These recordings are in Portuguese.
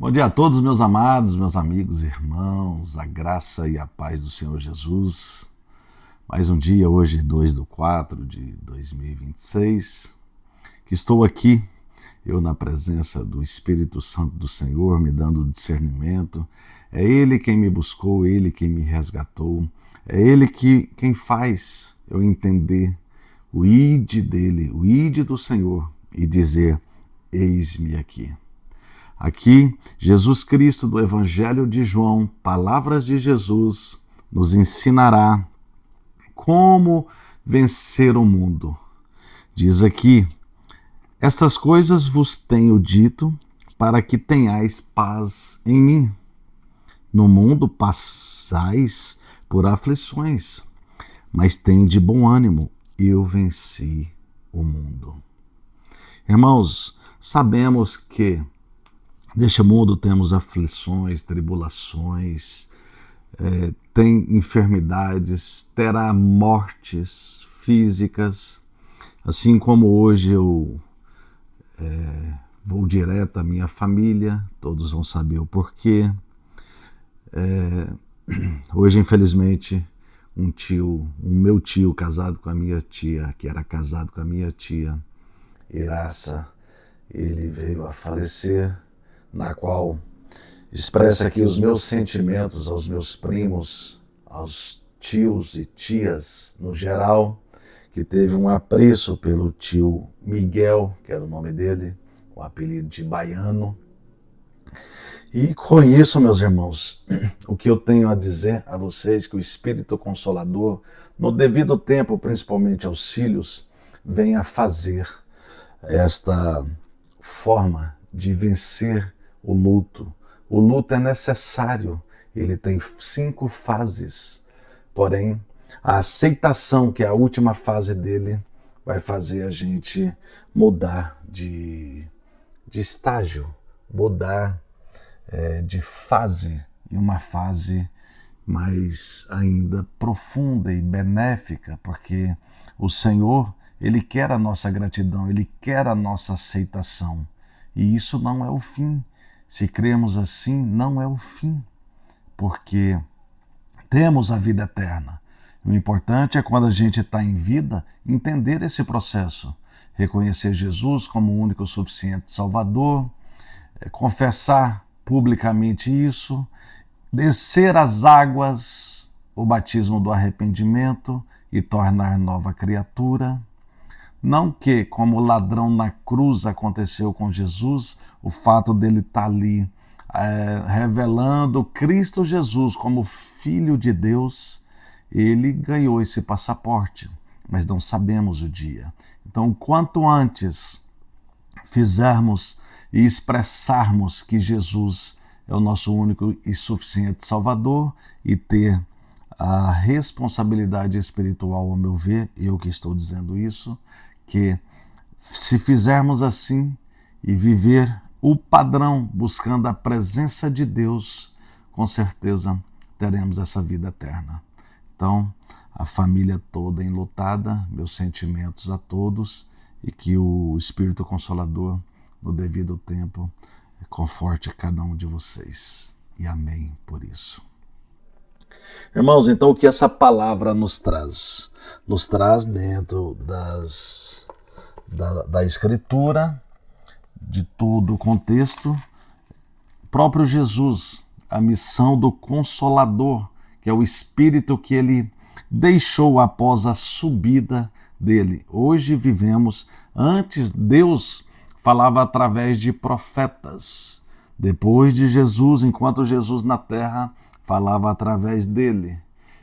Bom dia a todos, meus amados, meus amigos, irmãos, a graça e a paz do Senhor Jesus. Mais um dia, hoje 2/4/2026, que estou aqui, eu na presença do Espírito Santo do Senhor, me dando discernimento. É Ele quem me buscou, Ele quem me resgatou, é Ele quem faz eu entender o ide dele, o ide do Senhor e dizer, eis-me aqui. Aqui, Jesus Cristo do Evangelho de João, palavras de Jesus, nos ensinará como vencer o mundo. Diz aqui, estas coisas vos tenho dito para que tenhais paz em mim. No mundo passais por aflições, mas tende bom ânimo, eu venci o mundo. Irmãos, sabemos que neste mundo temos aflições, tribulações, tem enfermidades, terá mortes físicas, assim como hoje eu vou direto à minha família, todos vão saber o porquê. Hoje, infelizmente, o meu tio casado com a minha tia, que era casado com a minha tia, Iraça, ele veio a falecer, na qual expressa aqui os meus sentimentos aos meus primos, aos tios e tias no geral, que teve um apreço pelo tio Miguel, que era o nome dele, o apelido de Baiano. E com isso, meus irmãos, o que eu tenho a dizer a vocês, que o Espírito Consolador, no devido tempo, principalmente aos filhos, venha fazer esta forma de vencer o luto. O luto é necessário, ele tem 5 fases, porém a aceitação, que é a última fase dele, vai fazer a gente mudar de estágio, mudar de fase, e uma fase mais ainda profunda e benéfica, porque o Senhor, Ele quer a nossa gratidão, Ele quer a nossa aceitação. E isso não é o fim. Se crermos assim, não é o fim, porque temos a vida eterna. O importante é, quando a gente está em vida, entender esse processo, reconhecer Jesus como o único suficiente Salvador, confessar publicamente isso, descer as águas, o batismo do arrependimento e tornar nova criatura. Não que, como o ladrão na cruz aconteceu com Jesus, o fato dele estar ali revelando Cristo Jesus como Filho de Deus, ele ganhou esse passaporte, mas não sabemos o dia. Então, quanto antes fizermos e expressarmos que Jesus é o nosso único e suficiente Salvador e ter a responsabilidade espiritual, ao meu ver, eu que estou dizendo isso, que se fizermos assim e viver o padrão buscando a presença de Deus, com certeza teremos essa vida eterna. Então, a família toda enlutada, meus sentimentos a todos, e que o Espírito Consolador, no devido tempo, conforte cada um de vocês. E amém por isso. Irmãos, então o que essa palavra nos traz? Nos traz dentro da Escritura, de todo o contexto, próprio Jesus, a missão do Consolador, que é o Espírito que ele deixou após a subida dele. Hoje vivemos, antes Deus falava através de profetas. Depois de Jesus, enquanto Jesus na terra, falava através dele.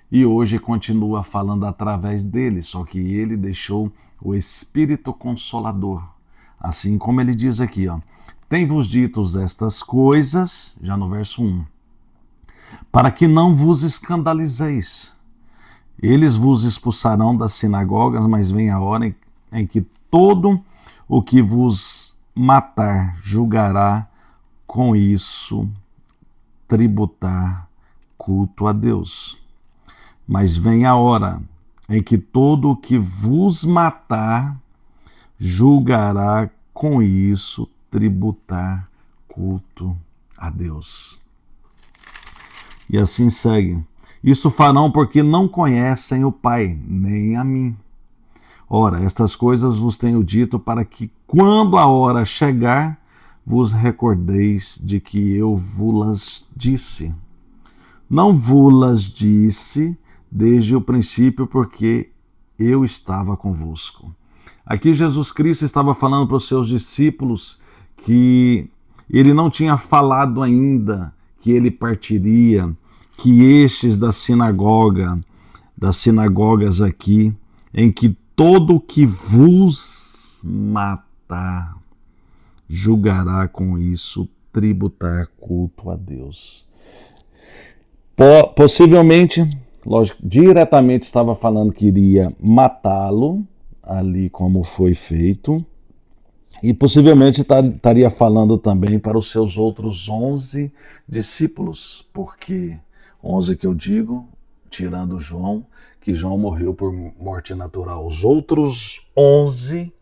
E hoje continua falando através dele, só que ele deixou o Espírito Consolador. Assim como ele diz aqui, tem-vos dito estas coisas, já no verso 1, para que não vos escandalizeis. Eles vos expulsarão das sinagogas, mas vem a hora em que todo o que vos matar julgará com isso tributar culto a Deus. Mas vem a hora em que todo o que vos matar julgará com isso tributar culto a Deus. E assim segue. Isso farão porque não conhecem o Pai, nem a mim. Ora, estas coisas vos tenho dito para que, quando a hora chegar, vos recordeis de que eu vos-las disse. Não vos-las disse desde o princípio, porque eu estava convosco. Aqui Jesus Cristo estava falando para os seus discípulos que ele não tinha falado ainda que ele partiria, que estes das sinagogas aqui, em que todo o que vos matar julgará com isso tributar culto a Deus. Possivelmente, lógico, diretamente estava falando que iria matá-lo, ali como foi feito, e possivelmente estaria falando também para os seus outros 11 discípulos, porque 11 que eu digo, tirando João, que João morreu por morte natural. Os outros 11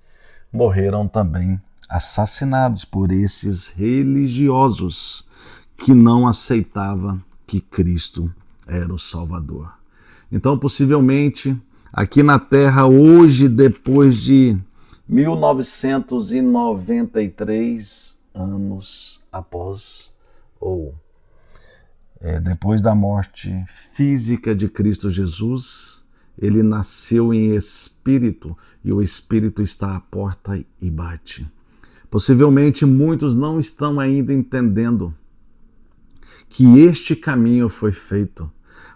morreram também assassinados por esses religiosos que não aceitavam que Cristo era o Salvador. Então, possivelmente, aqui na Terra, hoje, depois de 1993 anos após, depois da morte física de Cristo Jesus, ele nasceu em espírito e o espírito está à porta e bate. Possivelmente muitos não estão ainda entendendo que este caminho foi feito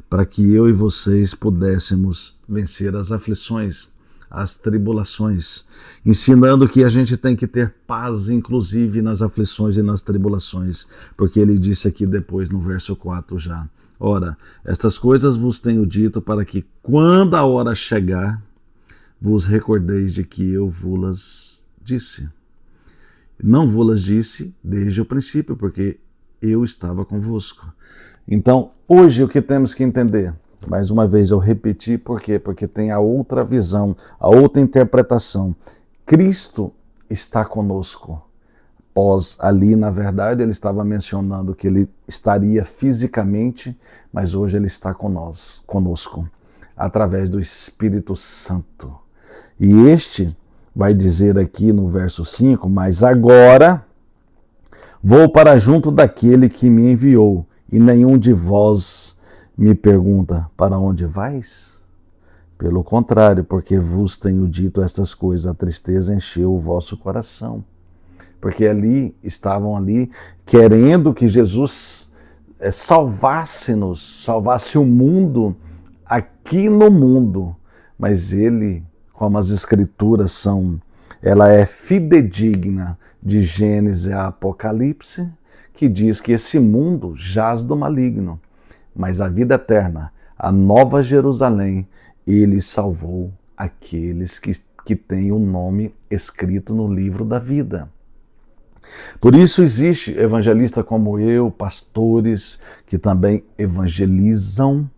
para que eu e vocês pudéssemos vencer as aflições, as tribulações, ensinando que a gente tem que ter paz, inclusive nas aflições e nas tribulações, porque ele disse aqui depois no verso 4 já: ora, estas coisas vos tenho dito para que, quando a hora chegar, vos recordeis de que eu vos-las disse. Não vos-las disse desde o princípio, porque eu estava convosco. Então, hoje o que temos que entender? Mais uma vez eu repeti, por quê? Porque tem a outra visão, a outra interpretação. Cristo está conosco. Ali, na verdade, ele estava mencionando que ele estaria fisicamente, mas hoje ele está conosco, através do Espírito Santo. E este vai dizer aqui no verso 5, mas agora vou para junto daquele que me enviou, e nenhum de vós me pergunta, para onde vais? Pelo contrário, porque vos tenho dito estas coisas, a tristeza encheu o vosso coração. Porque estavam ali querendo que Jesus salvasse-nos, salvasse o mundo aqui no mundo. Mas ele, como as escrituras ela é fidedigna de Gênesis a Apocalipse, que diz que esse mundo jaz do maligno. Mas a vida eterna, a nova Jerusalém, ele salvou aqueles que têm o nome escrito no livro da vida. Por isso existe evangelista como eu, pastores que também evangelizam,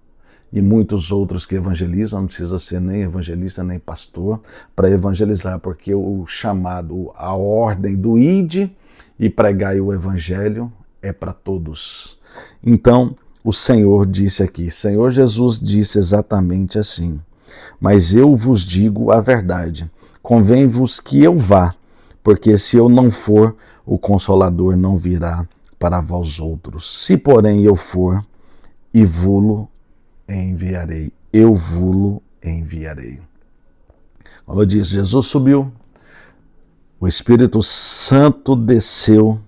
e muitos outros que evangelizam, não precisa ser nem evangelista nem pastor para evangelizar, porque o chamado, a ordem do ide e pregai o evangelho é para todos. Então, o Senhor disse aqui, Senhor Jesus disse exatamente assim: mas eu vos digo a verdade, convém-vos que eu vá, porque se eu não for, o Consolador não virá para vós outros. Se, porém, eu for, e vulo enviarei. Eu vulo enviarei. Como eu disse, Jesus subiu, o Espírito Santo desceu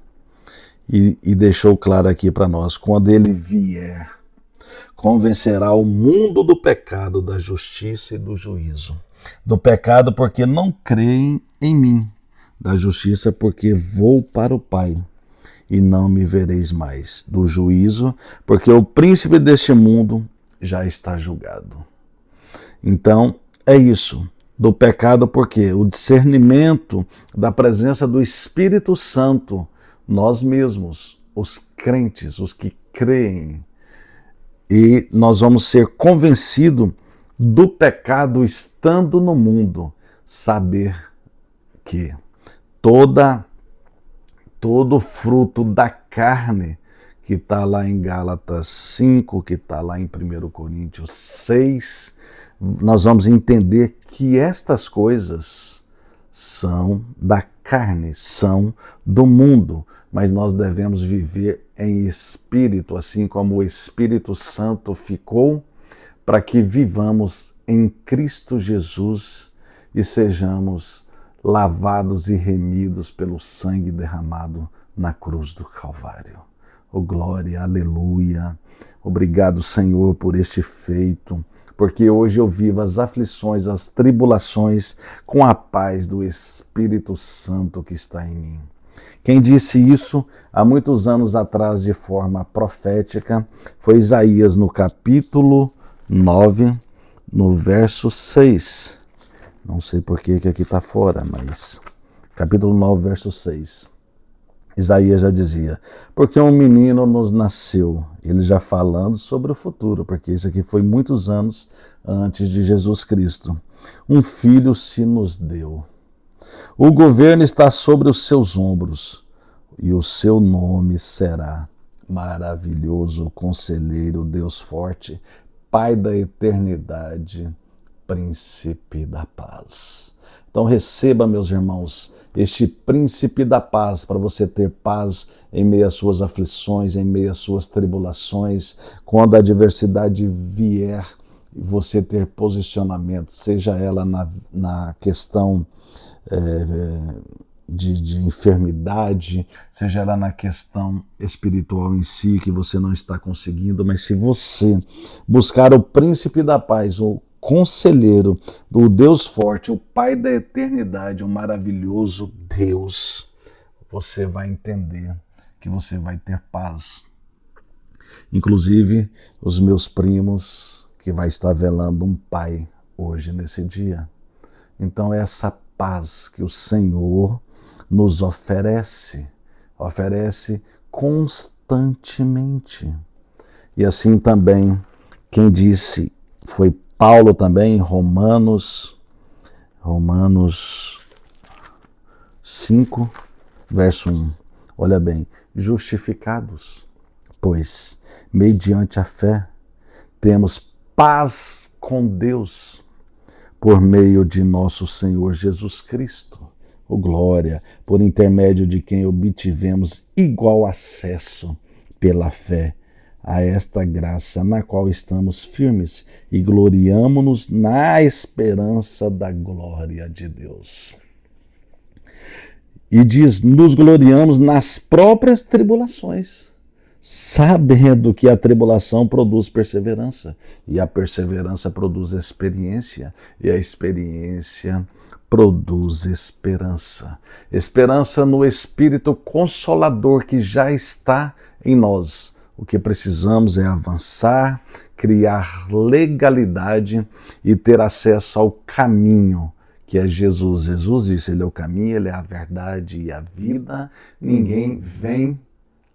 e deixou claro aqui para nós, quando ele vier, convencerá o mundo do pecado, da justiça e do juízo. Do pecado porque não creem em mim, da justiça porque vou para o Pai e não me vereis mais, do juízo porque o príncipe deste mundo já está julgado. Então, é isso. Do pecado porque o discernimento da presença do Espírito Santo, nós mesmos, os crentes, os que creem, e nós vamos ser convencidos do pecado estando no mundo, saber que todo fruto da carne que está lá em Gálatas 5, que está lá em 1 Coríntios 6, nós vamos entender que estas coisas são da carne, são do mundo, mas nós devemos viver em espírito, assim como o Espírito Santo ficou, para que vivamos em Cristo Jesus e sejamos lavados e remidos pelo sangue derramado na cruz do Calvário. Oh, glória, aleluia. Obrigado, Senhor, por este feito, porque hoje eu vivo as aflições, as tribulações com a paz do Espírito Santo que está em mim. Quem disse isso há muitos anos atrás de forma profética foi Isaías no capítulo 9, no verso 6. Não sei por que aqui está fora, mas capítulo 9, verso 6. Isaías já dizia, porque um menino nos nasceu, ele já falando sobre o futuro, porque isso aqui foi muitos anos antes de Jesus Cristo. Um filho se nos deu. O governo está sobre os seus ombros, e o seu nome será Maravilhoso Conselheiro, Deus Forte, Pai da Eternidade, Príncipe da Paz. Então receba, meus irmãos, este príncipe da paz, para você ter paz em meio às suas aflições, em meio às suas tribulações, quando a adversidade vier, você ter posicionamento, seja ela na questão de enfermidade, seja ela na questão espiritual em si, que você não está conseguindo, mas se você buscar o príncipe da paz, o conselheiro, do Deus forte, o Pai da eternidade, o maravilhoso Deus, você vai entender que você vai ter paz. Inclusive, os meus primos, que vai estar velando um pai hoje nesse dia. Então, essa paz que o Senhor nos oferece constantemente. E assim também, quem disse foi Paulo também, em Romanos 5, verso 1. Olha bem, justificados, pois, mediante a fé, temos paz com Deus, por meio de nosso Senhor Jesus Cristo. Oh, glória, por intermédio de quem obtivemos igual acesso pela fé a esta graça na qual estamos firmes e gloriamo-nos na esperança da glória de Deus. E diz, nos gloriamos nas próprias tribulações, sabendo que a tribulação produz perseverança, e a perseverança produz experiência, e a experiência produz esperança. Esperança no Espírito Consolador que já está em nós. O que precisamos é avançar, criar legalidade e ter acesso ao caminho, que é Jesus. Jesus disse, ele é o caminho, ele é a verdade e a vida. Ninguém vem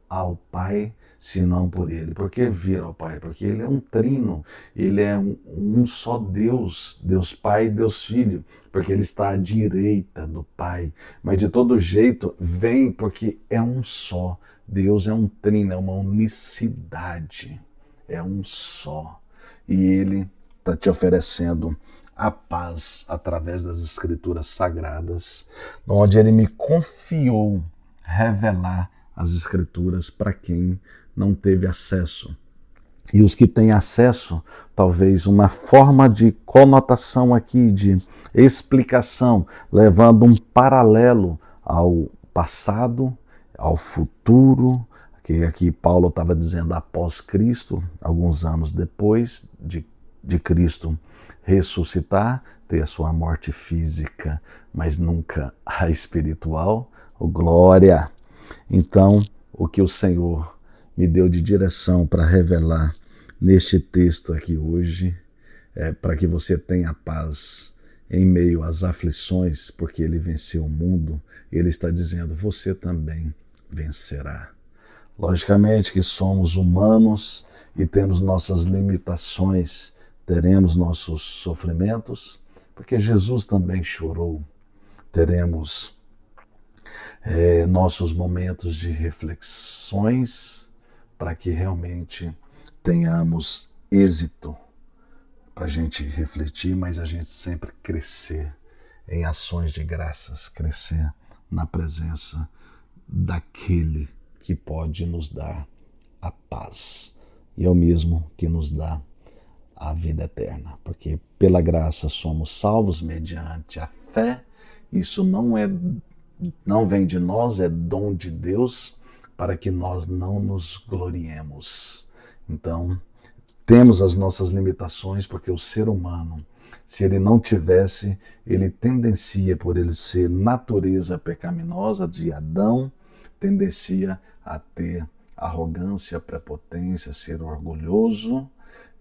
ao Pai senão por ele. Por que vir ao Pai? Porque ele é um trino, ele é um só Deus, Deus Pai e Deus Filho, porque ele está à direita do Pai. Mas de todo jeito, vem porque é um só. Deus é um trino, é uma unicidade, é um só. E ele está te oferecendo a paz através das Escrituras Sagradas, onde ele me confiou revelar as Escrituras para quem não teve acesso. E os que têm acesso, talvez uma forma de conotação aqui, de explicação, levando um paralelo ao passado, ao futuro, que aqui Paulo estava dizendo após Cristo, alguns anos depois de Cristo ressuscitar, ter a sua morte física, mas nunca a espiritual. Oh, glória! Então, o que o Senhor me deu de direção para revelar neste texto aqui hoje, é para que você tenha paz em meio às aflições, porque ele venceu o mundo, ele está dizendo, você também vencerá. Logicamente que somos humanos e temos nossas limitações, teremos nossos sofrimentos, porque Jesus também chorou, teremos nossos momentos de reflexões, para que realmente tenhamos êxito, para a gente refletir, mas a gente sempre crescer em ações de graças, crescer na presença daquele que pode nos dar a paz e é o mesmo que nos dá a vida eterna, porque pela graça somos salvos mediante a fé. Isso não vem de nós, é dom de Deus, para que nós não nos gloriemos. Então, temos as nossas limitações, porque o ser humano, se ele não tivesse, ele tendencia, por ele ser natureza pecaminosa de Adão, tendencia a ter arrogância, prepotência, ser orgulhoso,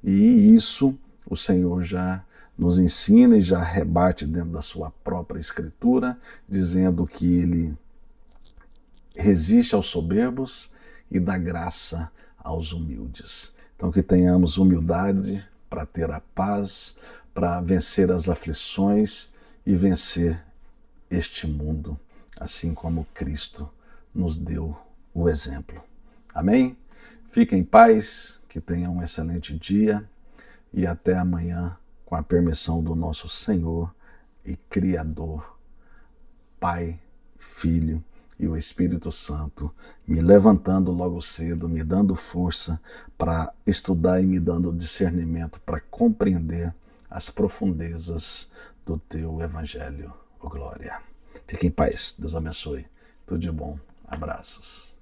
e isso o Senhor já nos ensina e já rebate dentro da sua própria escritura, dizendo que ele resiste aos soberbos e dá graça aos humildes. Então que tenhamos humildade para ter a paz, para vencer as aflições e vencer este mundo, assim como Cristo nos deu o exemplo. Amém? Fiquem em paz, que tenham um excelente dia e até amanhã, com a permissão do nosso Senhor e Criador, Pai, Filho e o Espírito Santo, me levantando logo cedo, me dando força para estudar e me dando discernimento para compreender as profundezas do teu Evangelho. Oh, glória. Fique em paz. Deus abençoe. Tudo de bom. Abraços.